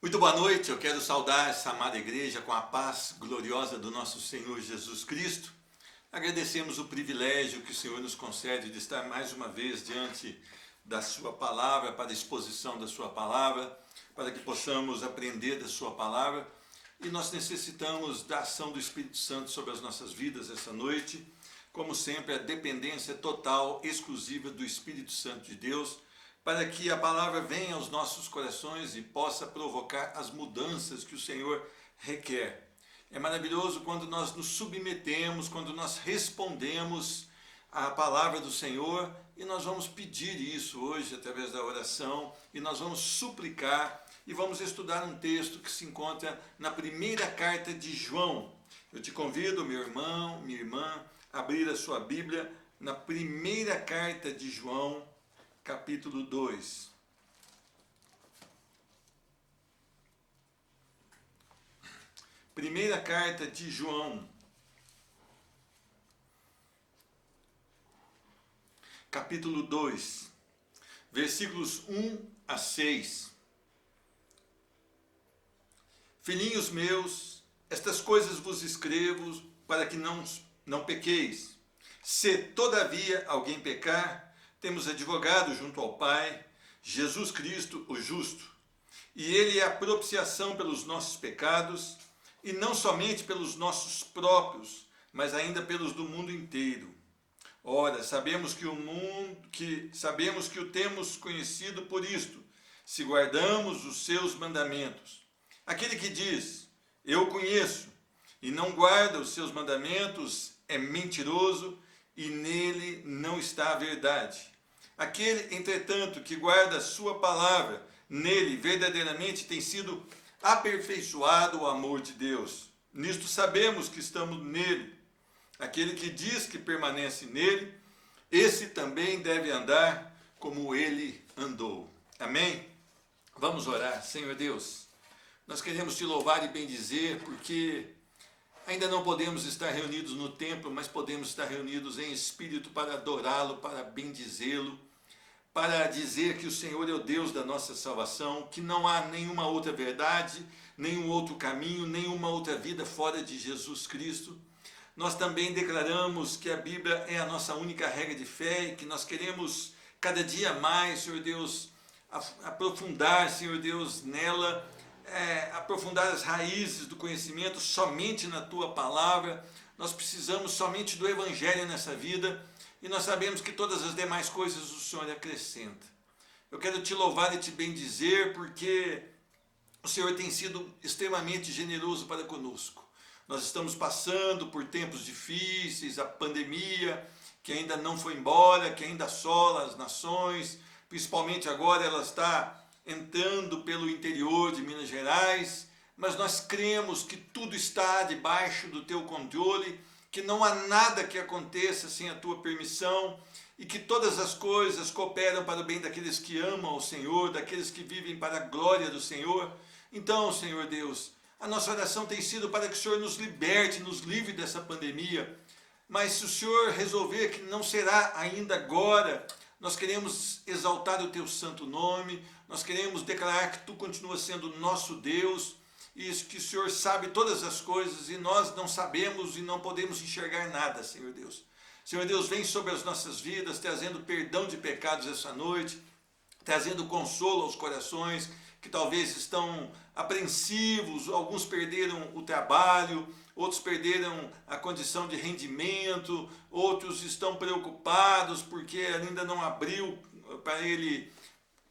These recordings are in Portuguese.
Muito boa noite, eu quero saudar essa amada igreja com a paz gloriosa do nosso Senhor Jesus Cristo. Agradecemos o privilégio que o Senhor nos concede de estar mais uma vez diante da sua palavra, para a exposição da sua palavra, para que possamos aprender da sua palavra. E nós necessitamos da ação do Espírito Santo sobre as nossas vidas essa noite. Como sempre, a dependência total, exclusiva do Espírito Santo de Deus, para que a palavra venha aos nossos corações e possa provocar as mudanças que o Senhor requer. É maravilhoso quando nós nos submetemos, quando nós respondemos à palavra do Senhor, e nós vamos pedir isso hoje através da oração, e nós vamos suplicar, e vamos estudar um texto que se encontra na primeira carta de João. Eu te convido, meu irmão, minha irmã, a abrir a sua Bíblia na primeira carta de João, capítulo 2. Primeira carta de João, capítulo 2, versículos 1 a 6. Filhinhos meus, estas coisas vos escrevo para que não pequeis. Se todavia alguém pecar, temos advogado junto ao Pai, Jesus Cristo, o justo. E ele é a propiciação pelos nossos pecados, e não somente pelos nossos próprios, mas ainda pelos do mundo inteiro. Ora, sabemos que o temos conhecido por isto, se guardamos os seus mandamentos. Aquele que diz, eu conheço, e não guarda os seus mandamentos, é mentiroso, e nele não está a verdade. Aquele, entretanto, que guarda a sua palavra, nele verdadeiramente tem sido aperfeiçoado o amor de Deus. Nisto sabemos que estamos nele. Aquele que diz que permanece nele, esse também deve andar como ele andou. Amém? Vamos orar. Senhor Deus, nós queremos te louvar e bendizer, porque ainda não podemos estar reunidos no templo, mas podemos estar reunidos em espírito para adorá-lo, para bendizê-lo, para dizer que o Senhor é o Deus da nossa salvação, que não há nenhuma outra verdade, nenhum outro caminho, nenhuma outra vida fora de Jesus Cristo. Nós também declaramos que a Bíblia é a nossa única regra de fé e que nós queremos cada dia mais, Senhor Deus, aprofundar, Senhor Deus, nela, aprofundar as raízes do conhecimento somente na Tua Palavra. Nós precisamos somente do Evangelho nessa vida, e nós sabemos que todas as demais coisas o Senhor acrescenta. Eu quero te louvar e te bendizer, porque o Senhor tem sido extremamente generoso para conosco. Nós estamos passando por tempos difíceis, a pandemia, que ainda não foi embora, que ainda assola as nações, principalmente agora ela está entrando pelo interior de Minas Gerais, mas nós cremos que tudo está debaixo do teu controle, que não há nada que aconteça sem a tua permissão, e que todas as coisas cooperam para o bem daqueles que amam o Senhor, daqueles que vivem para a glória do Senhor. Então, Senhor Deus, a nossa oração tem sido para que o Senhor nos liberte, nos livre dessa pandemia, mas se o Senhor resolver que não será ainda agora, nós queremos exaltar o teu santo nome, nós queremos declarar que tu continuas sendo nosso Deus, e que o Senhor sabe todas as coisas e nós não sabemos e não podemos enxergar nada, Senhor Deus. Senhor Deus, vem sobre as nossas vidas, trazendo perdão de pecados essa noite, trazendo consolo aos corações que talvez estão apreensivos, alguns perderam o trabalho, outros perderam a condição de rendimento, outros estão preocupados porque ainda não abriu para ele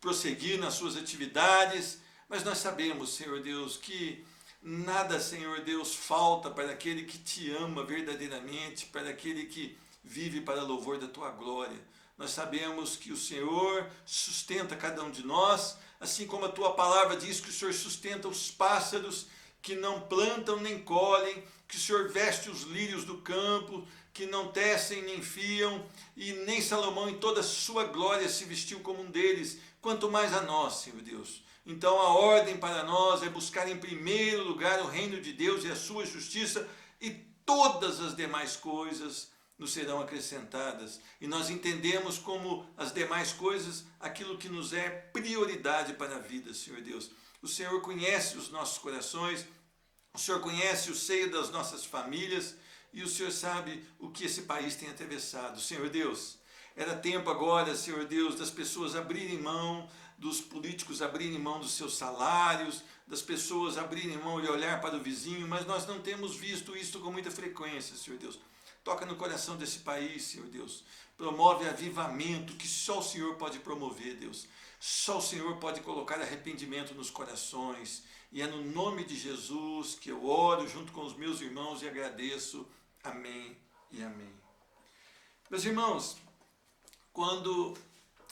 prosseguir nas suas atividades. Mas nós sabemos, Senhor Deus, que nada, Senhor Deus, falta para aquele que te ama verdadeiramente, para aquele que vive para louvor da tua glória. Nós sabemos que o Senhor sustenta cada um de nós, assim como a tua palavra diz que o Senhor sustenta os pássaros que não plantam nem colhem, que o Senhor veste os lírios do campo, que não tecem nem fiam, e nem Salomão em toda a sua glória se vestiu como um deles, quanto mais a nós, Senhor Deus. Então a ordem para nós é buscar em primeiro lugar o reino de Deus e a sua justiça, e todas as demais coisas nos serão acrescentadas. E nós entendemos como as demais coisas, aquilo que nos é prioridade para a vida, Senhor Deus. O Senhor conhece os nossos corações, o Senhor conhece o seio das nossas famílias e o Senhor sabe o que esse país tem atravessado. Senhor Deus, era tempo agora, Senhor Deus, das pessoas abrirem mão, dos políticos abrirem mão dos seus salários, das pessoas abrirem mão de olhar para o vizinho, mas nós não temos visto isso com muita frequência, Senhor Deus. Toca no coração desse país, Senhor Deus. Promove avivamento que só o Senhor pode promover, Deus. Só o Senhor pode colocar arrependimento nos corações. E é no nome de Jesus que eu oro junto com os meus irmãos e agradeço. Amém e amém. Meus irmãos, quando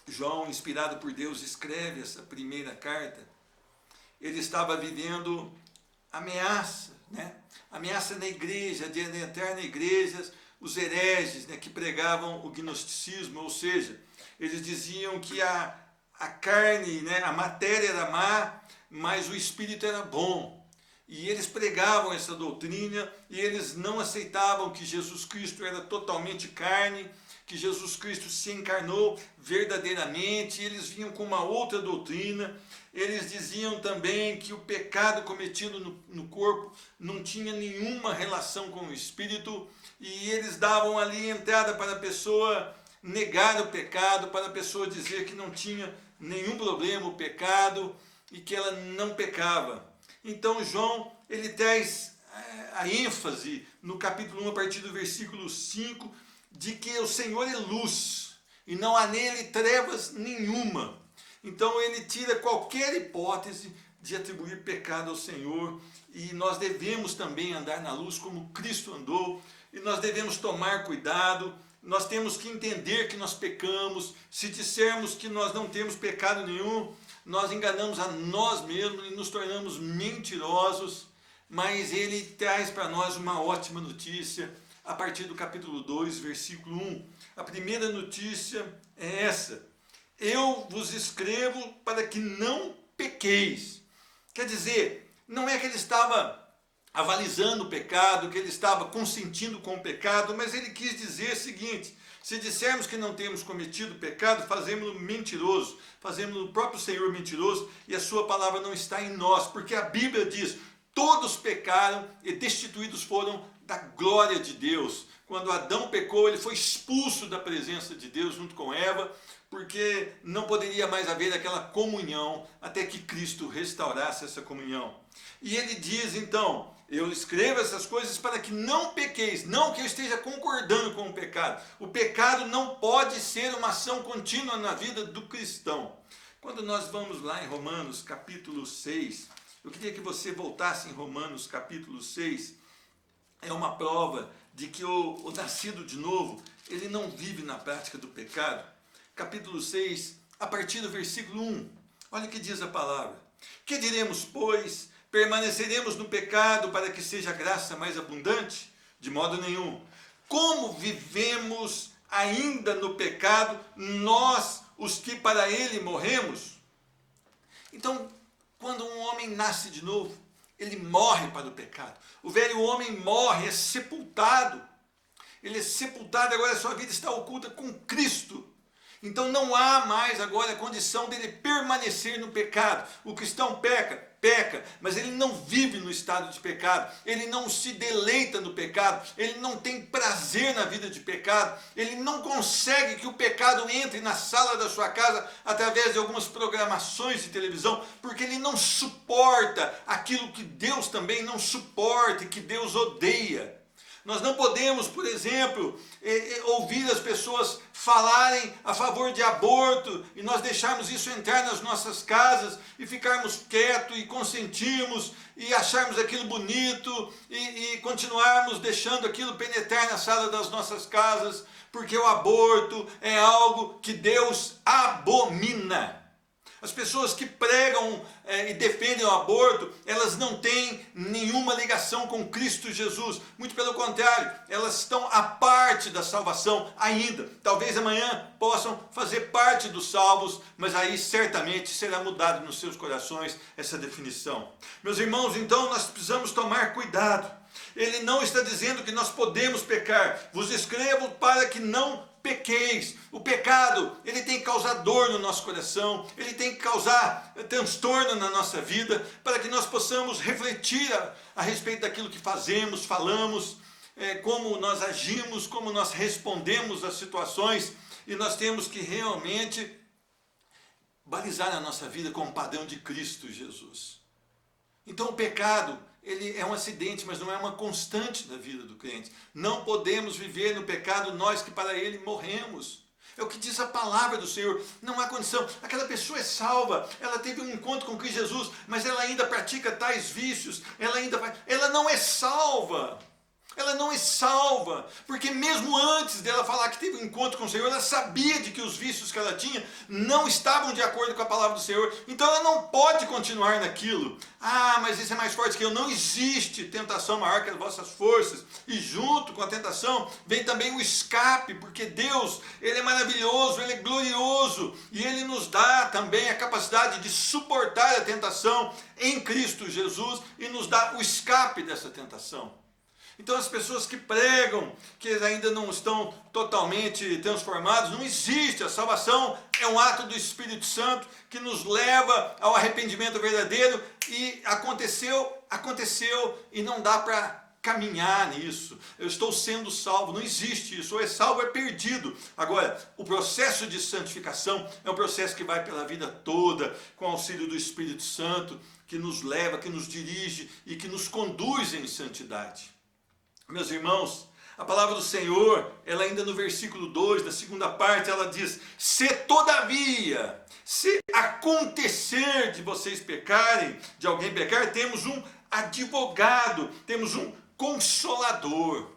João, inspirado por Deus, escreve essa primeira carta, ele estava vivendo ameaça, né? Ameaça na igreja, de entrar na igreja os hereges, né, que pregavam o gnosticismo, ou seja, eles diziam que a carne, né, a matéria era má, mas o espírito era bom. E eles pregavam essa doutrina e eles não aceitavam que Jesus Cristo era totalmente carne, que Jesus Cristo se encarnou verdadeiramente. Eles vinham com uma outra doutrina. Eles diziam também que o pecado cometido no corpo não tinha nenhuma relação com o espírito, e eles davam ali entrada para a pessoa negar o pecado, para a pessoa dizer que não tinha nenhum problema o pecado e que ela não pecava. Então João, ele traz a ênfase no capítulo 1, a partir do versículo 5, de que o Senhor é luz e não há nele trevas nenhuma. Então ele tira qualquer hipótese de atribuir pecado ao Senhor, e nós devemos também andar na luz como Cristo andou, e nós devemos tomar cuidado. Nós temos que entender que nós pecamos. Se dissermos que nós não temos pecado nenhum, nós enganamos a nós mesmos e nos tornamos mentirosos. Mas ele traz para nós uma ótima notícia a partir do capítulo 2, versículo 1. A primeira notícia é essa: eu vos escrevo para que não pequeis. Quer dizer, não é que ele estava avalizando o pecado, que ele estava consentindo com o pecado, mas ele quis dizer o seguinte: se dissermos que não temos cometido pecado, fazemos-lo mentiroso, fazemos o próprio Senhor mentiroso, e a sua palavra não está em nós, porque a Bíblia diz: todos pecaram e destituídos foram da glória de Deus. Quando Adão pecou, ele foi expulso da presença de Deus junto com Eva, porque não poderia mais haver aquela comunhão até que Cristo restaurasse essa comunhão. E ele diz então: eu escrevo essas coisas para que não pequeis, não que eu esteja concordando com o pecado. O pecado não pode ser uma ação contínua na vida do cristão. Quando nós vamos lá em Romanos capítulo 6, eu queria que você voltasse em Romanos capítulo 6, é uma prova de que o nascido de novo, ele não vive na prática do pecado. Capítulo 6, a partir do versículo 1, olha o que diz a palavra: que diremos, pois? Permaneceremos no pecado para que seja a graça mais abundante? De modo nenhum. Como vivemos ainda no pecado, nós, os que para ele morremos? Então, quando um homem nasce de novo, ele morre para o pecado. O velho homem morre, é sepultado. Ele é sepultado, agora a sua vida está oculta com Cristo. Então não há mais agora a condição dele permanecer no pecado. O cristão peca, mas ele não vive no estado de pecado, ele não se deleita no pecado, ele não tem prazer na vida de pecado, ele não consegue que o pecado entre na sala da sua casa através de algumas programações de televisão, porque ele não suporta aquilo que Deus também não suporta e que Deus odeia. Nós não podemos, por exemplo, ouvir as pessoas falarem a favor de aborto e nós deixarmos isso entrar nas nossas casas e ficarmos quietos e consentirmos e acharmos aquilo bonito e continuarmos deixando aquilo penetrar na sala das nossas casas, porque o aborto é algo que Deus abomina. As pessoas que pregam e defendem o aborto, elas não têm nenhuma ligação com Cristo Jesus. Muito pelo contrário, elas estão à parte da salvação ainda. Talvez amanhã possam fazer parte dos salvos, mas aí certamente será mudado nos seus corações essa definição. Meus irmãos, então nós precisamos tomar cuidado. Ele não está dizendo que nós podemos pecar. Vos escrevo para que não pequeis. O pecado, ele tem que causar dor no nosso coração, ele tem que causar transtorno na nossa vida, para que nós possamos refletir a respeito daquilo que fazemos, falamos, como nós agimos, como nós respondemos às situações, e nós temos que realmente balizar a nossa vida com o padrão de Cristo Jesus. Então o pecado, ele é um acidente, mas não é uma constante da vida do crente. Não podemos viver no pecado, nós que para ele morremos. É o que diz a palavra do Senhor, não há condição. Aquela pessoa é salva, ela teve um encontro com Cristo Jesus, mas ela ainda pratica tais vícios, ela não é salva. Ela não é salva, porque mesmo antes dela falar que teve um encontro com o Senhor, ela sabia de que os vícios que ela tinha não estavam de acordo com a palavra do Senhor, então ela não pode continuar naquilo. Ah, mas isso é mais forte que eu. Não existe tentação maior que as vossas forças, e junto com a tentação vem também o escape, porque Deus, ele é maravilhoso, ele é glorioso, e ele nos dá também a capacidade de suportar a tentação em Cristo Jesus, e nos dá o escape dessa tentação. Então as pessoas que pregam, que ainda não estão totalmente transformados, não existe. A salvação é um ato do Espírito Santo que nos leva ao arrependimento verdadeiro, e aconteceu e não dá para caminhar nisso. Eu estou sendo salvo, não existe isso. Ou é salvo ou é perdido. Agora, o processo de santificação é um processo que vai pela vida toda, com o auxílio do Espírito Santo, que nos leva, que nos dirige e que nos conduz em santidade. Meus irmãos, a palavra do Senhor, ela ainda no versículo 2, da segunda parte, ela diz: se todavia, se acontecer de vocês pecarem, de alguém pecar, temos um advogado, temos um consolador.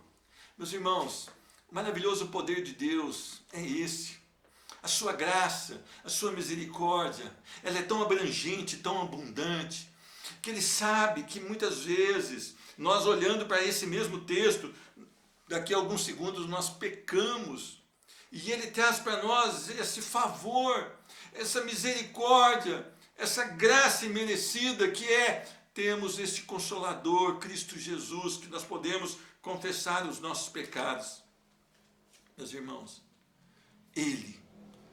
Meus irmãos, o maravilhoso poder de Deus é esse. A sua graça, a sua misericórdia, ela é tão abrangente, tão abundante, que Ele sabe que muitas vezes, nós olhando para esse mesmo texto, daqui a alguns segundos nós pecamos, e Ele traz para nós esse favor, essa misericórdia, essa graça imerecida que temos este Consolador, Cristo Jesus, que nós podemos confessar os nossos pecados. Meus irmãos, Ele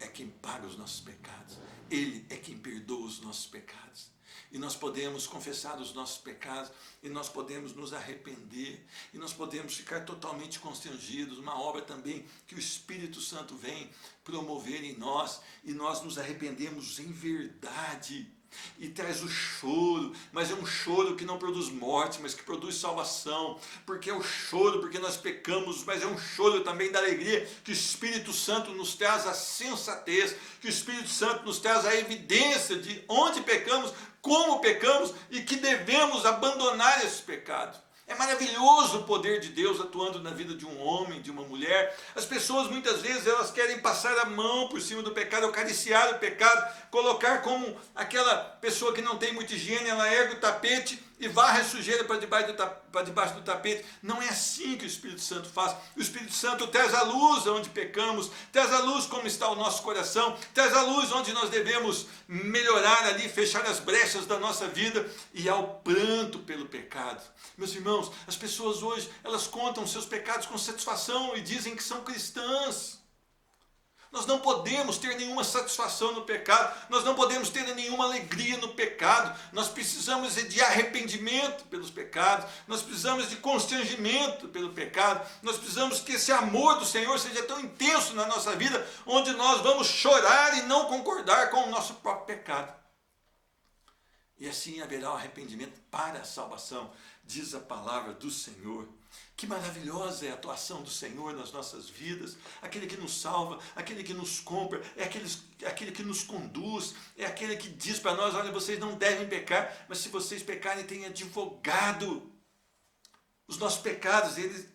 é quem paga os nossos pecados, Ele é quem perdoa os nossos pecados. E nós podemos confessar os nossos pecados, e nós podemos nos arrepender, e nós podemos ficar totalmente constrangidos. Uma obra também que o Espírito Santo vem promover em nós, e nós nos arrependemos em verdade. E traz o choro, mas é um choro que não produz morte, mas que produz salvação, porque é o choro, porque nós pecamos, mas é um choro também da alegria, que o Espírito Santo nos traz a sensatez, que o Espírito Santo nos traz a evidência de onde pecamos, como pecamos, e que devemos abandonar esse pecado. É maravilhoso o poder de Deus atuando na vida de um homem, de uma mulher. As pessoas muitas vezes elas querem passar a mão por cima do pecado, acariciar o pecado, colocar como aquela pessoa que não tem muita higiene, ela ergue o tapete e varre a sujeira para debaixo do tapete. Não é assim que o Espírito Santo faz. O Espírito Santo traz a luz onde pecamos, traz a luz como está o nosso coração, traz a luz onde nós devemos melhorar ali, fechar as brechas da nossa vida, e ao pranto pelo pecado. Meus irmãos, as pessoas hoje, elas contam seus pecados com satisfação e dizem que são cristãs. Nós não podemos ter nenhuma satisfação no pecado, nós não podemos ter nenhuma alegria no pecado. Nós precisamos de arrependimento pelos pecados, nós precisamos de constrangimento pelo pecado, nós precisamos que esse amor do Senhor seja tão intenso na nossa vida, onde nós vamos chorar e não concordar com o nosso próprio pecado. E assim haverá o arrependimento para a salvação, diz a palavra do Senhor. Que maravilhosa é a atuação do Senhor nas nossas vidas, aquele que nos salva, aquele que nos compra, é aquele que nos conduz, é aquele que diz para nós: olha, vocês não devem pecar, mas se vocês pecarem, tem advogado. Os nossos pecados, eles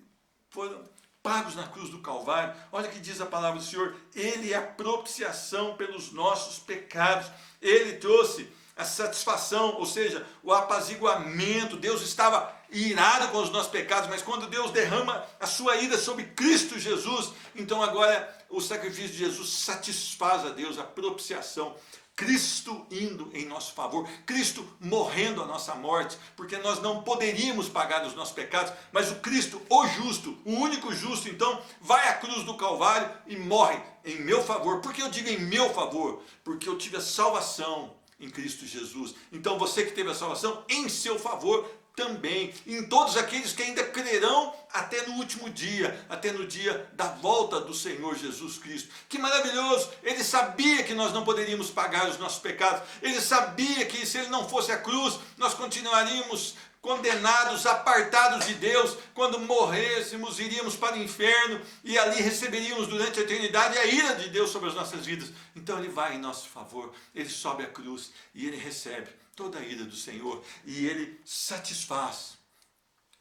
foram pagos na cruz do Calvário. Olha o que diz a palavra do Senhor: Ele é a propiciação pelos nossos pecados. Ele trouxe a satisfação, ou seja, o apaziguamento. Deus estava irado com os nossos pecados, mas quando Deus derrama a sua ira sobre Cristo Jesus, então agora o sacrifício de Jesus satisfaz a Deus, a propiciação Cristo indo em nosso favor, Cristo morrendo a nossa morte, porque nós não poderíamos pagar os nossos pecados, mas o Cristo, o justo, o único justo, então, vai à cruz do Calvário e morre em meu favor. Por que eu digo em meu favor? Porque eu tive a salvação em Cristo Jesus. Então você que teve a salvação, em seu favor também, em todos aqueles que ainda crerão até no último dia, até no dia da volta do Senhor Jesus Cristo. Que maravilhoso! Ele sabia que nós não poderíamos pagar os nossos pecados, ele sabia que se ele não fosse a cruz, nós continuaríamos condenados, apartados de Deus. Quando morrêssemos, iríamos para o inferno e ali receberíamos durante a eternidade a ira de Deus sobre as nossas vidas. Então ele vai em nosso favor, ele sobe a cruz e ele recebe toda a ira do Senhor e ele satisfaz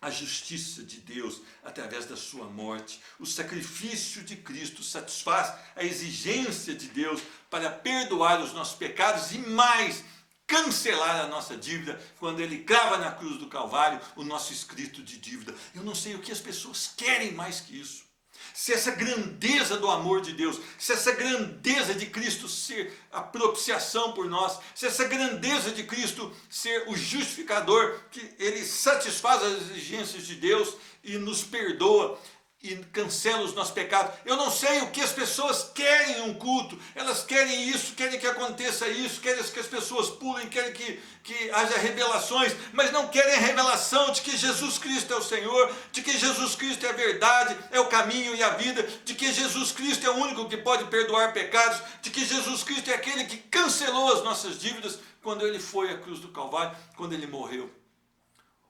a justiça de Deus através da sua morte. O sacrifício de Cristo satisfaz a exigência de Deus para perdoar os nossos pecados e mais, cancelar a nossa dívida, quando ele crava na cruz do Calvário o nosso escrito de dívida. Eu não sei o que as pessoas querem mais que isso. Se essa grandeza do amor de Deus, se essa grandeza de Cristo ser a propiciação por nós, se essa grandeza de Cristo ser o justificador, que ele satisfaz as exigências de Deus e nos perdoa e cancela os nossos pecados. Eu não sei o que as pessoas querem em um culto. Elas querem isso, querem que aconteça isso, querem que as pessoas pulem, querem que haja revelações, mas não querem a revelação de que Jesus Cristo é o Senhor, de que Jesus Cristo é a verdade, é o caminho e a vida, de que Jesus Cristo é o único que pode perdoar pecados, de que Jesus Cristo é aquele que cancelou as nossas dívidas quando ele foi à cruz do Calvário, quando ele morreu.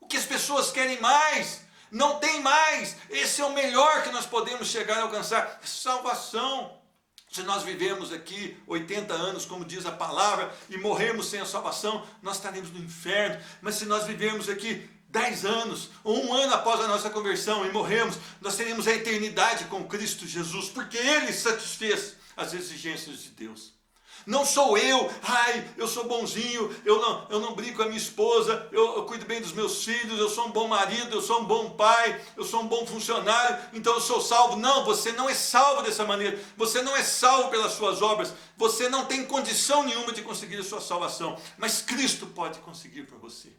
O que as pessoas querem mais? Não tem mais. Esse é o melhor que nós podemos chegar a alcançar. Salvação. Se nós vivemos aqui 80 anos, como diz a palavra, e morrermos sem a salvação, nós estaremos no inferno. Mas se nós vivermos aqui 10 anos, ou 1 ano após a nossa conversão e morremos, nós teremos a eternidade com Cristo Jesus, porque Ele satisfez as exigências de Deus. Não sou eu sou bonzinho, eu não brigo com a minha esposa, eu cuido bem dos meus filhos, eu sou um bom marido, eu sou um bom pai, eu sou um bom funcionário, então eu sou salvo. Não, você não é salvo dessa maneira, você não é salvo pelas suas obras, você não tem condição nenhuma de conseguir a sua salvação, mas Cristo pode conseguir para você.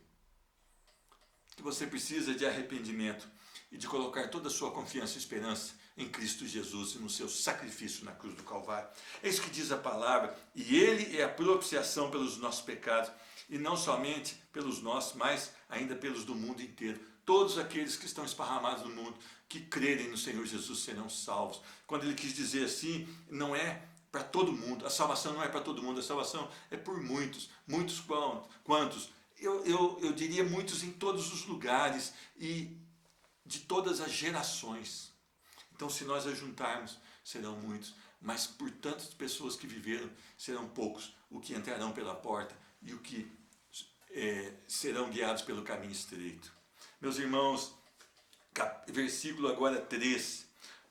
Que você precisa de arrependimento e de colocar toda a sua confiança e esperança em Cristo Jesus e no seu sacrifício na cruz do Calvário. É isso que diz a palavra, e Ele é a propiciação pelos nossos pecados, e não somente pelos nossos, mas ainda pelos do mundo inteiro. Todos aqueles que estão esparramados no mundo, que crerem no Senhor Jesus, serão salvos. Quando ele quis dizer assim, não é para todo mundo, a salvação não é para todo mundo, a salvação é por muitos. Muitos quantos? Eu diria muitos em todos os lugares e de todas as gerações. Então, se nós ajuntarmos, serão muitos, mas por tantas pessoas que viveram, serão poucos o que entrarão pela porta e o que serão guiados pelo caminho estreito. Meus irmãos, versículo agora 3.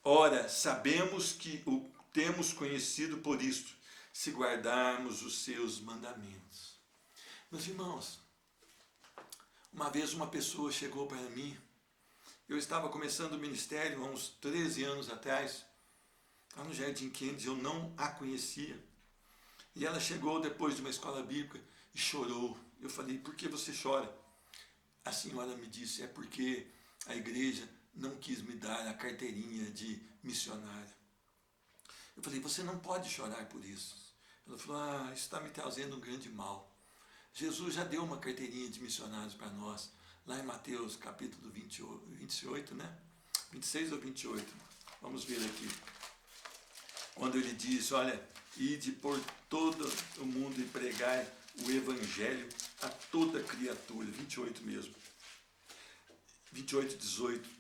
Ora, sabemos que o temos conhecido por isto, se guardarmos os seus mandamentos. Meus irmãos, uma vez uma pessoa chegou para mim. Eu estava começando o ministério há uns 13 anos atrás, lá no Jardim Kennedy, eu não a conhecia. E ela chegou depois de uma escola bíblica e chorou. Eu falei, por que você chora? A senhora me disse, é porque a igreja não quis me dar a carteirinha de missionário. Eu falei, você não pode chorar por isso. Ela falou, isso está me trazendo um grande mal. Jesus já deu uma carteirinha de missionários para nós. Lá em Mateus capítulo 28, né? 26 ou 28, vamos ver aqui. Quando ele diz, olha, ide por todo o mundo e pregai o evangelho a toda criatura, 28 mesmo. 28, 18,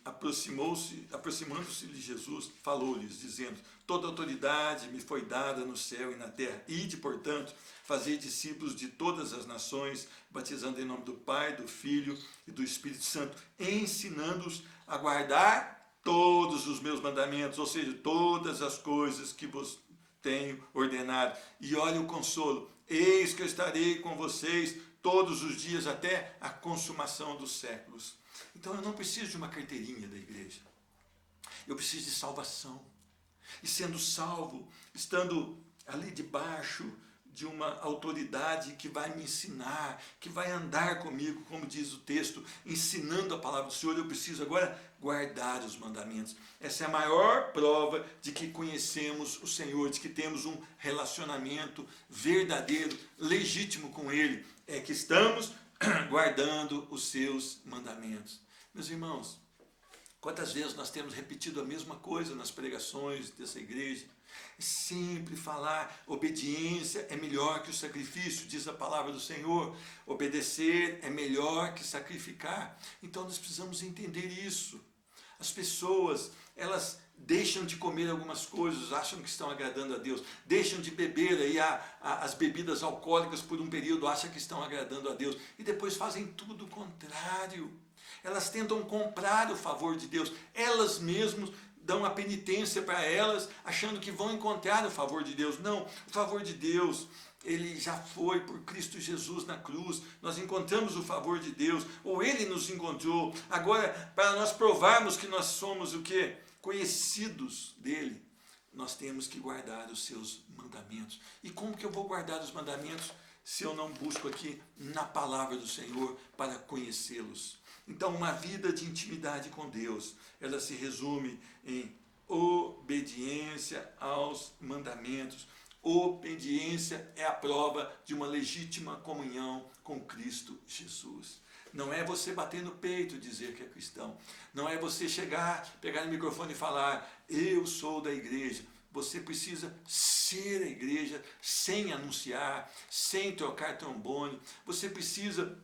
aproximando-se de Jesus, falou-lhes, dizendo, toda autoridade me foi dada no céu e na terra. Ide, portanto, fazei discípulos de todas as nações, batizando em nome do Pai, do Filho e do Espírito Santo, ensinando-os a guardar todos os meus mandamentos, ou seja, todas as coisas que vos tenho ordenado. E olha o consolo, eis que eu estarei com vocês todos os dias até a consumação dos séculos. Então eu não preciso de uma carteirinha da igreja. Eu preciso de salvação. E sendo salvo, estando ali debaixo de uma autoridade que vai me ensinar, que vai andar comigo, como diz o texto, ensinando a palavra do Senhor. Eu preciso agora guardar os mandamentos. Essa é a maior prova de que conhecemos o Senhor, de que temos um relacionamento verdadeiro, legítimo com Ele. É que estamos guardando os seus mandamentos. Meus irmãos, quantas vezes nós temos repetido a mesma coisa nas pregações dessa igreja? Sempre falar, obediência é melhor que o sacrifício, diz a palavra do Senhor. Obedecer é melhor que sacrificar. Então nós precisamos entender isso. As pessoas, elas deixam de comer algumas coisas, acham que estão agradando a Deus, deixam de beber aí as bebidas alcoólicas por um período, acham que estão agradando a Deus, e depois fazem tudo o contrário. Elas tentam comprar o favor de Deus, elas mesmas dão a penitência para elas, achando que vão encontrar o favor de Deus. Não, o favor de Deus, ele já foi por Cristo Jesus na cruz. Nós encontramos o favor de Deus, ou Ele nos encontrou. Agora, para nós provarmos que nós somos o quê? Conhecidos dEle, nós temos que guardar os seus mandamentos. E como que eu vou guardar os mandamentos se eu não busco aqui na palavra do Senhor para conhecê-los? Então, uma vida de intimidade com Deus, ela se resume em obediência aos mandamentos. Obediência é a prova de uma legítima comunhão com Cristo Jesus. Não é você bater no peito e dizer que é cristão. Não é você chegar, pegar no microfone e falar, eu sou da igreja. Você precisa ser a igreja sem anunciar, sem tocar trombone. Você precisa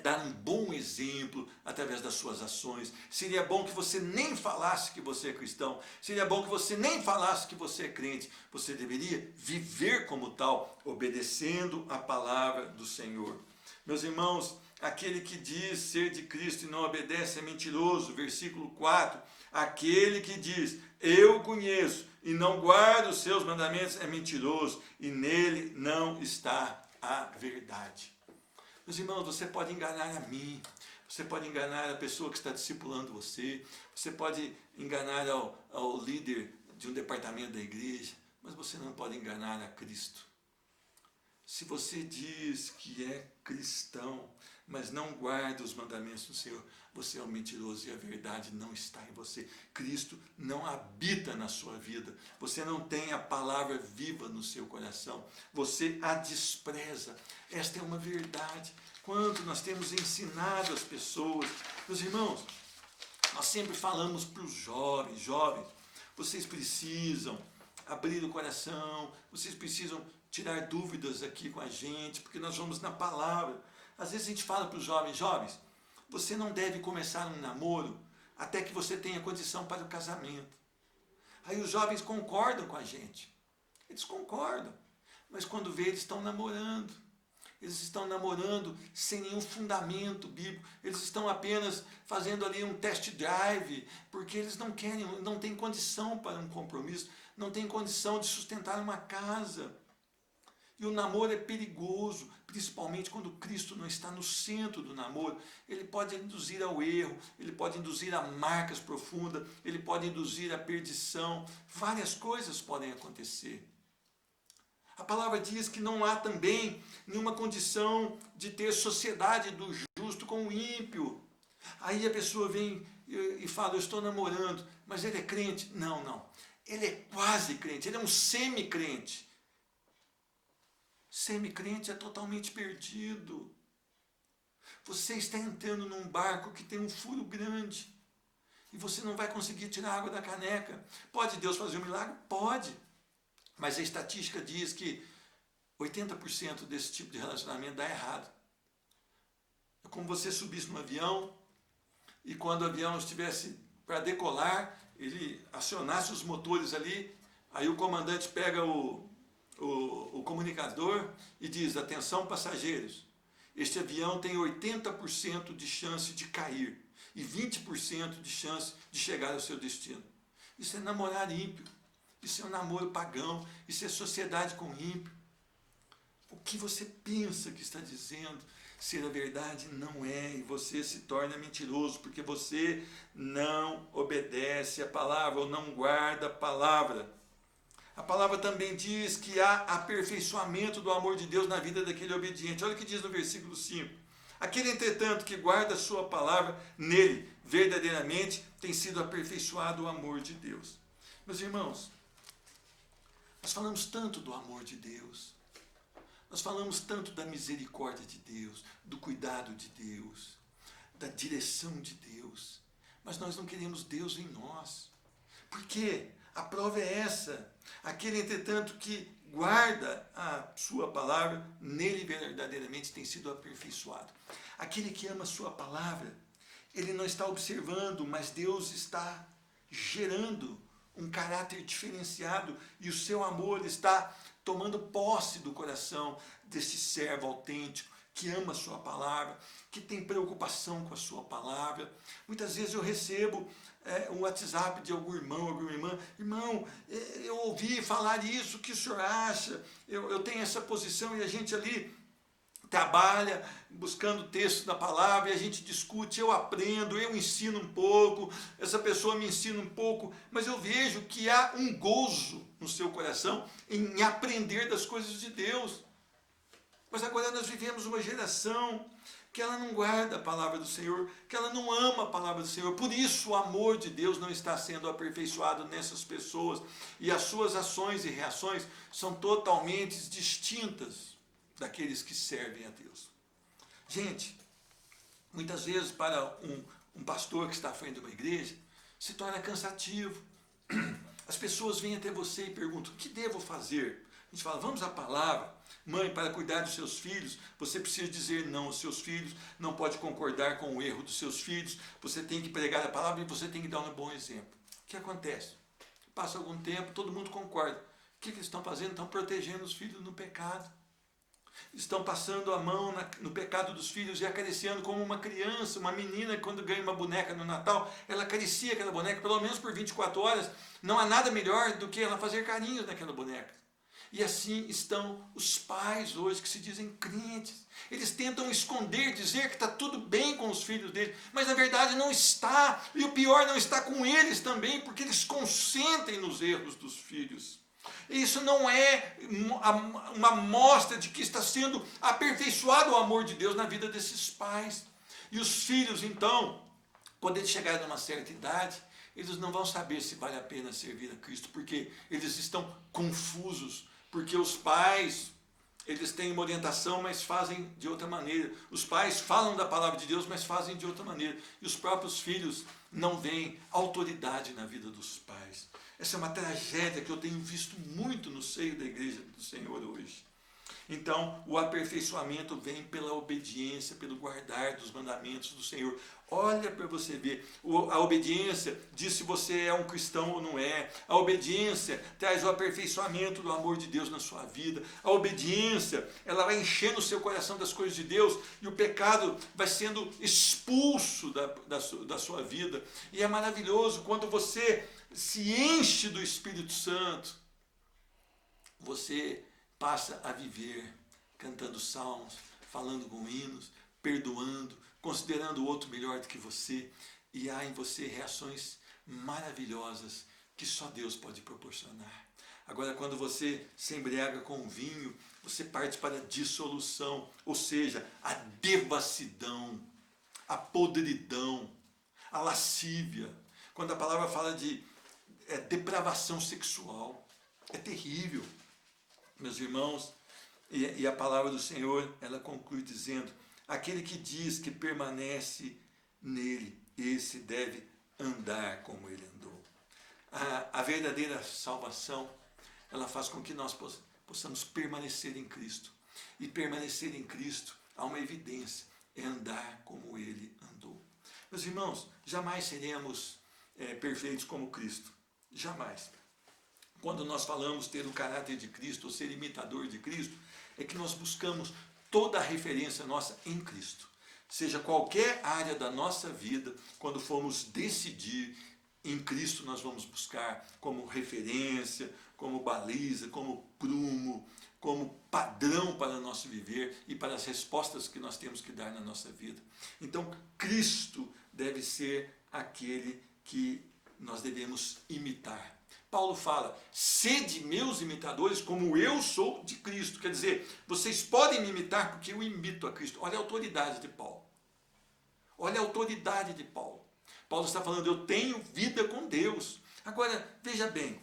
dar um bom exemplo através das suas ações. Seria bom que você nem falasse que você é cristão. Seria bom que você nem falasse que você é crente. Você deveria viver como tal, obedecendo a palavra do Senhor. Meus irmãos, aquele que diz ser de Cristo e não obedece é mentiroso. Versículo 4. Aquele que diz, eu conheço e não guarda os seus mandamentos é mentiroso e nele não está a verdade. Meus irmãos, você pode enganar a mim, você pode enganar a pessoa que está discipulando você, você pode enganar ao líder de um departamento da igreja, mas você não pode enganar a Cristo. Se você diz que é cristão, mas não guarda os mandamentos do Senhor, você é um mentiroso e a verdade não está em você. Cristo não habita na sua vida. Você não tem a palavra viva no seu coração. Você a despreza. Esta é uma verdade. Quanto nós temos ensinado as pessoas. Meus irmãos, nós sempre falamos para os jovens, vocês precisam abrir o coração, vocês precisam tirar dúvidas aqui com a gente, porque nós vamos na palavra. Às vezes a gente fala para os jovens, você não deve começar um namoro até que você tenha condição para o casamento. Aí os jovens concordam com a gente. Eles concordam. Mas quando vê, eles estão namorando. Eles estão namorando sem nenhum fundamento bíblico. Eles estão apenas fazendo ali um test drive, porque eles não querem, não têm condição para um compromisso, não têm condição de sustentar uma casa. E o namoro é perigoso, principalmente quando Cristo não está no centro do namoro. Ele pode induzir ao erro, ele pode induzir a marcas profundas, ele pode induzir à perdição. Várias coisas podem acontecer. A palavra diz que não há também nenhuma condição de ter sociedade do justo com o ímpio. Aí a pessoa vem e fala, eu estou namorando, mas ele é crente? Não. Ele é quase crente, ele é um semi-crente. Semi-crente é totalmente perdido. Você está entrando num barco que tem um furo grande e você não vai conseguir tirar água da caneca. Pode Deus fazer um milagre? Pode. Mas a estatística diz que 80% desse tipo de relacionamento dá errado. É como você subisse num avião e quando o avião estivesse para decolar, ele acionasse os motores ali, aí o comandante pega o comunicador e diz, atenção passageiros, este avião tem 80% de chance de cair e 20% de chance de chegar ao seu destino. Isso é namorar ímpio, isso é um namoro pagão, isso é sociedade com ímpio. O que você pensa que está dizendo ser a verdade não é, e você se torna mentiroso, porque você não obedece a palavra ou não guarda a palavra. A palavra também diz que há aperfeiçoamento do amor de Deus na vida daquele obediente. Olha o que diz no versículo 5. Aquele, entretanto, que guarda a sua palavra, nele, verdadeiramente, tem sido aperfeiçoado o amor de Deus. Meus irmãos, nós falamos tanto do amor de Deus. Nós falamos tanto da misericórdia de Deus, do cuidado de Deus, da direção de Deus. Mas nós não queremos Deus em nós. Por quê? A prova é essa. Aquele, entretanto, que guarda a sua palavra, nele verdadeiramente tem sido aperfeiçoado. Aquele que ama a sua palavra, ele não está observando, mas Deus está gerando um caráter diferenciado e o seu amor está tomando posse do coração desse servo autêntico que ama a sua palavra, que tem preocupação com a sua palavra. Muitas vezes eu recebo um WhatsApp de algum irmão, alguma irmã: irmão, eu ouvi falar isso, o que o senhor acha? Eu tenho essa posição, e a gente ali trabalha buscando o texto da palavra, e a gente discute, eu aprendo, eu ensino um pouco, essa pessoa me ensina um pouco, mas eu vejo que há um gozo no seu coração em aprender das coisas de Deus. Mas agora nós vivemos uma geração que ela não guarda a palavra do Senhor, que ela não ama a palavra do Senhor. Por isso o amor de Deus não está sendo aperfeiçoado nessas pessoas, e as suas ações e reações são totalmente distintas daqueles que servem a Deus. Gente, muitas vezes para um pastor que está à frente de uma igreja, se torna cansativo. As pessoas vêm até você e perguntam: o que devo fazer? A gente fala: vamos à palavra. Mãe, para cuidar dos seus filhos, você precisa dizer não aos seus filhos, não pode concordar com o erro dos seus filhos, você tem que pregar a palavra e você tem que dar um bom exemplo. O que acontece? Passa algum tempo, todo mundo concorda. O que eles estão fazendo? Estão protegendo os filhos no pecado. Estão passando a mão no pecado dos filhos e acariciando, como uma criança, uma menina que quando ganha uma boneca no Natal, ela acaricia aquela boneca pelo menos por 24 horas. Não há nada melhor do que ela fazer carinhos naquela boneca. E assim estão os pais hoje que se dizem crentes. Eles tentam esconder, dizer que está tudo bem com os filhos deles, mas na verdade não está. E o pior, não está com eles também, porque eles consentem nos erros dos filhos. Isso não é uma mostra de que está sendo aperfeiçoado o amor de Deus na vida desses pais. E os filhos, então, quando eles chegarem a uma certa idade, eles não vão saber se vale a pena servir a Cristo, porque eles estão confusos, porque os pais, eles têm uma orientação, mas fazem de outra maneira. Os pais falam da palavra de Deus, mas fazem de outra maneira. E os próprios filhos não veem autoridade na vida dos pais. Essa é uma tragédia que eu tenho visto muito no seio da igreja do Senhor hoje. Então, o aperfeiçoamento vem pela obediência, pelo guardar dos mandamentos do Senhor. Olha para você ver, a obediência diz se você é um cristão ou não é. A obediência traz o aperfeiçoamento do amor de Deus na sua vida. A obediência, ela vai enchendo o seu coração das coisas de Deus, e o pecado vai sendo expulso da sua vida. E é maravilhoso quando você se enche do Espírito Santo, você passa a viver cantando salmos, falando com hinos, perdoando, considerando o outro melhor do que você, e há em você reações maravilhosas que só Deus pode proporcionar. Agora, quando você se embriaga com vinho, você parte para a dissolução, ou seja, a devassidão, a podridão, a lascívia. Quando a palavra fala de depravação sexual, é terrível. Meus irmãos, e a palavra do Senhor, ela conclui dizendo: aquele que diz que permanece nele, esse deve andar como ele andou. A verdadeira salvação, ela faz com que nós possamos permanecer em Cristo. E permanecer em Cristo, há uma evidência, é andar como ele andou. Meus irmãos, jamais seremos perfeitos como Cristo. Jamais. Quando nós falamos ter o caráter de Cristo, ou ser imitador de Cristo, é que nós buscamos toda a referência nossa em Cristo. Seja qualquer área da nossa vida, quando formos decidir, em Cristo nós vamos buscar como referência, como baliza, como prumo, como padrão para o nosso viver e para as respostas que nós temos que dar na nossa vida. Então, Cristo deve ser aquele que nós devemos imitar. Paulo fala, sede meus imitadores como eu sou de Cristo. Quer dizer, vocês podem me imitar porque eu imito a Cristo. Olha a autoridade de Paulo. Olha a autoridade de Paulo. Paulo está falando, eu tenho vida com Deus. Agora, veja bem,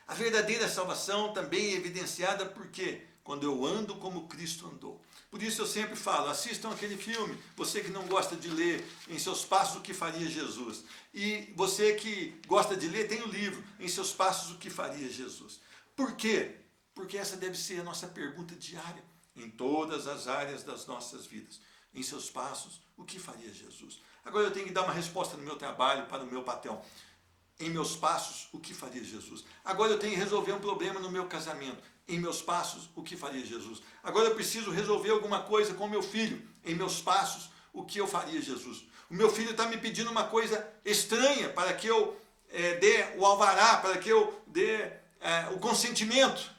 a verdadeira salvação também é evidenciada porque quando eu ando como Cristo andou. Por isso eu sempre falo, assistam aquele filme, você que não gosta de ler, Em Seus Passos o que Faria Jesus. E você que gosta de ler, tem o livro, Em Seus Passos o que Faria Jesus. Por quê? Porque essa deve ser a nossa pergunta diária, em todas as áreas das nossas vidas. Em seus passos, o que faria Jesus? Agora eu tenho que dar uma resposta no meu trabalho, para o meu patrão. Em meus passos, o que faria Jesus? Agora eu tenho que resolver um problema no meu casamento. Em meus passos, o que faria Jesus? Agora eu preciso resolver alguma coisa com meu filho. Em meus passos, o que eu faria Jesus? O meu filho está me pedindo uma coisa estranha para que eu dê o alvará, para que eu dê o consentimento.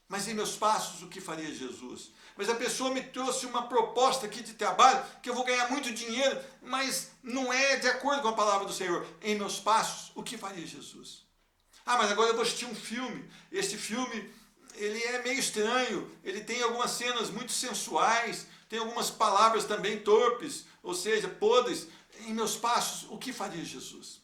Mas em meus passos, o que faria Jesus? Mas a pessoa me trouxe uma proposta aqui de trabalho, que eu vou ganhar muito dinheiro, mas não é de acordo com a palavra do Senhor. Em meus passos, o que faria Jesus? Ah, mas agora eu vou assistir um filme. Esse filme, ele é meio estranho, ele tem algumas cenas muito sensuais, tem algumas palavras também torpes, ou seja, podres. Em meus passos, o que faria Jesus?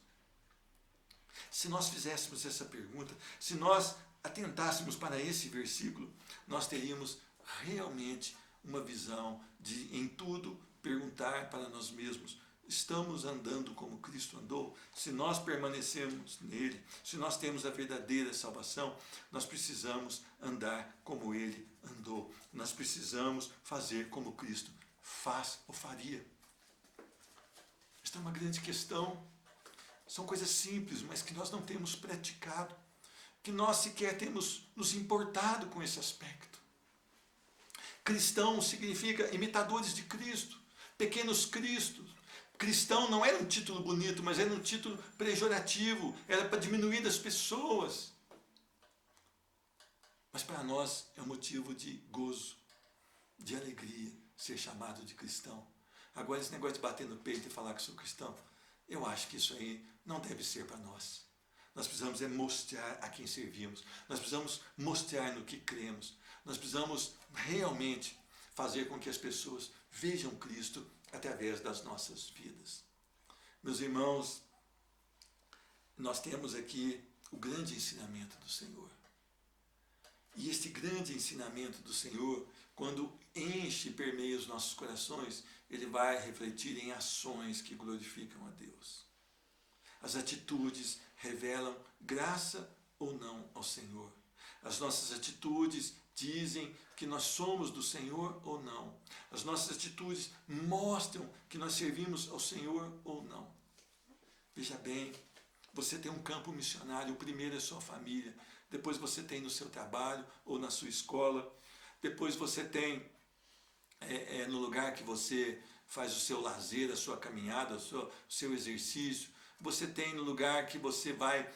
Se nós fizéssemos essa pergunta, se nós atentássemos para esse versículo, nós teríamos realmente uma visão de, em tudo, perguntar para nós mesmos, estamos andando como Cristo andou? Se nós permanecemos nele, se nós temos a verdadeira salvação, nós precisamos andar como ele andou. Nós precisamos fazer como Cristo faz ou faria. Esta é uma grande questão. São coisas simples, mas que nós não temos praticado, que nós sequer temos nos importado com esse aspecto. Cristão significa imitadores de Cristo, pequenos cristos. Cristão não era um título bonito, mas era um título pejorativo, era para diminuir as pessoas. Mas para nós é um motivo de gozo, de alegria, ser chamado de cristão. Agora esse negócio de bater no peito e falar que sou cristão, eu acho que isso aí não deve ser para nós. Nós precisamos mostrar a quem servimos. Nós precisamos mostrar no que cremos. Nós precisamos realmente fazer com que as pessoas vejam Cristo através das nossas vidas. Meus irmãos, nós temos aqui o grande ensinamento do Senhor. E este grande ensinamento do Senhor, quando enche e permeia os nossos corações, ele vai refletir em ações que glorificam a Deus. As atitudes revelam graça ou não ao Senhor. As nossas atitudes dizem que nós somos do Senhor ou não. As nossas atitudes mostram que nós servimos ao Senhor ou não. Veja bem, você tem um campo missionário, o primeiro é sua família, depois você tem no seu trabalho ou na sua escola, depois você tem no lugar que você faz o seu lazer, a sua caminhada, o seu exercício, você tem no lugar que você vai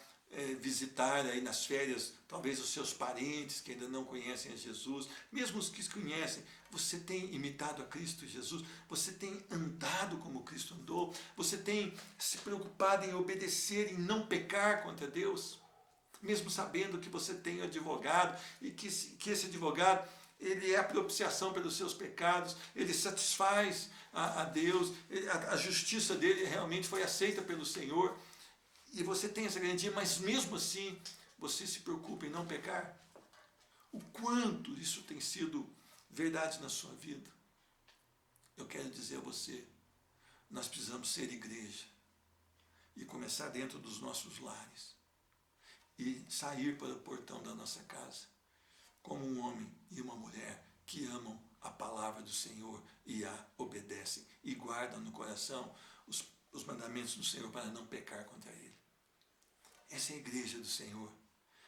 visitar aí nas férias, talvez os seus parentes que ainda não conhecem a Jesus, mesmo os que conhecem, você tem imitado a Cristo Jesus, você tem andado como Cristo andou, você tem se preocupado em obedecer, em não pecar contra Deus, mesmo sabendo que você tem um advogado e que esse advogado, ele é a propiciação pelos seus pecados, ele satisfaz a Deus, a justiça dele realmente foi aceita pelo Senhor, e você tem essa garantia, mas mesmo assim, você se preocupa em não pecar? O quanto isso tem sido verdade na sua vida? Eu quero dizer a você, nós precisamos ser igreja, e começar dentro dos nossos lares, e sair para o portão da nossa casa, como um homem e uma mulher que amam a palavra do Senhor e a obedecem, e guardam no coração os mandamentos do Senhor para não pecar contra Ele. Essa é a igreja do Senhor.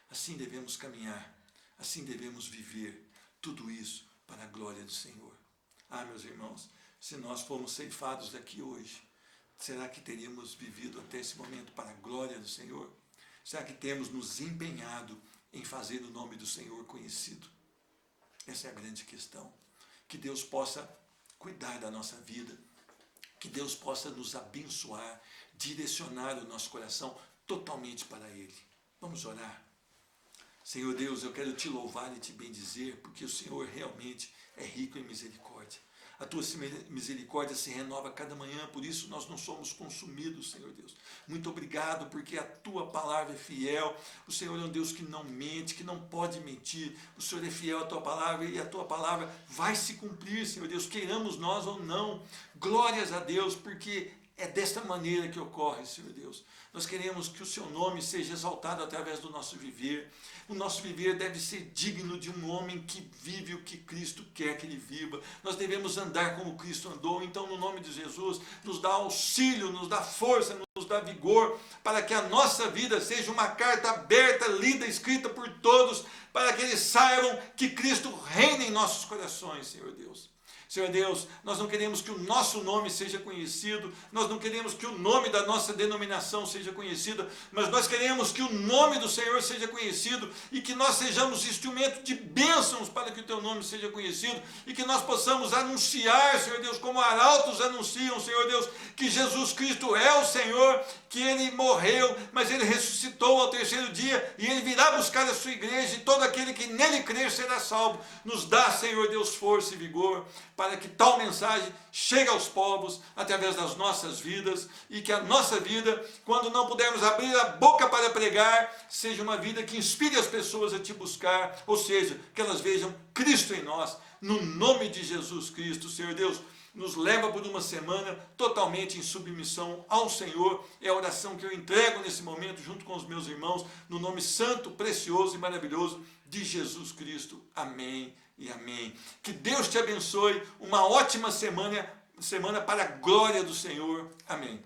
Assim devemos caminhar, assim devemos viver, tudo isso para a glória do Senhor. Ah, meus irmãos, se nós formos ceifados daqui hoje, será que teríamos vivido até esse momento para a glória do Senhor? Será que temos nos empenhado em fazer o nome do Senhor conhecido? Essa é a grande questão. Que Deus possa cuidar da nossa vida, Que Deus possa nos abençoar, direcionar o nosso coração totalmente para Ele. Vamos orar. Senhor Deus, eu quero te louvar e te bendizer, porque o Senhor realmente é rico em misericórdia. A tua misericórdia se renova cada manhã, por isso nós não somos consumidos, Senhor Deus. Muito obrigado, porque a tua palavra é fiel. O Senhor é um Deus que não mente, que não pode mentir. O Senhor é fiel à tua palavra e a tua palavra vai se cumprir, Senhor Deus, queiramos nós ou não. Glórias a Deus, porque é desta maneira que ocorre, Senhor Deus. Nós queremos que o seu nome seja exaltado através do nosso viver. O nosso viver deve ser digno de um homem que vive o que Cristo quer que ele viva. Nós devemos andar como Cristo andou. Então, no nome de Jesus, nos dá auxílio, nos dá força, nos dá vigor, para que a nossa vida seja uma carta aberta, lida, escrita por todos, para que eles saibam que Cristo reina em nossos corações, Senhor Deus. Senhor Deus, nós não queremos que o nosso nome seja conhecido, nós não queremos que o nome da nossa denominação seja conhecido, mas nós queremos que o nome do Senhor seja conhecido e que nós sejamos instrumento de bênçãos para que o teu nome seja conhecido e que nós possamos anunciar, Senhor Deus, como arautos anunciam, Senhor Deus, que Jesus Cristo é o Senhor, que Ele morreu, mas Ele ressuscitou ao terceiro dia e Ele virá buscar a sua igreja e todo aquele que nele crer será salvo. Nos dá, Senhor Deus, força e vigor para que tal mensagem chegue aos povos através das nossas vidas e que a nossa vida, quando não pudermos abrir a boca para pregar, seja uma vida que inspire as pessoas a te buscar, ou seja, que elas vejam Cristo em nós, no nome de Jesus Cristo. Senhor Deus, nos leva por uma semana totalmente em submissão ao Senhor. É a oração que eu entrego nesse momento junto com os meus irmãos, no nome santo, precioso e maravilhoso de Jesus Cristo. Amém e amém. Que Deus te abençoe. Uma ótima semana para a glória do Senhor. Amém.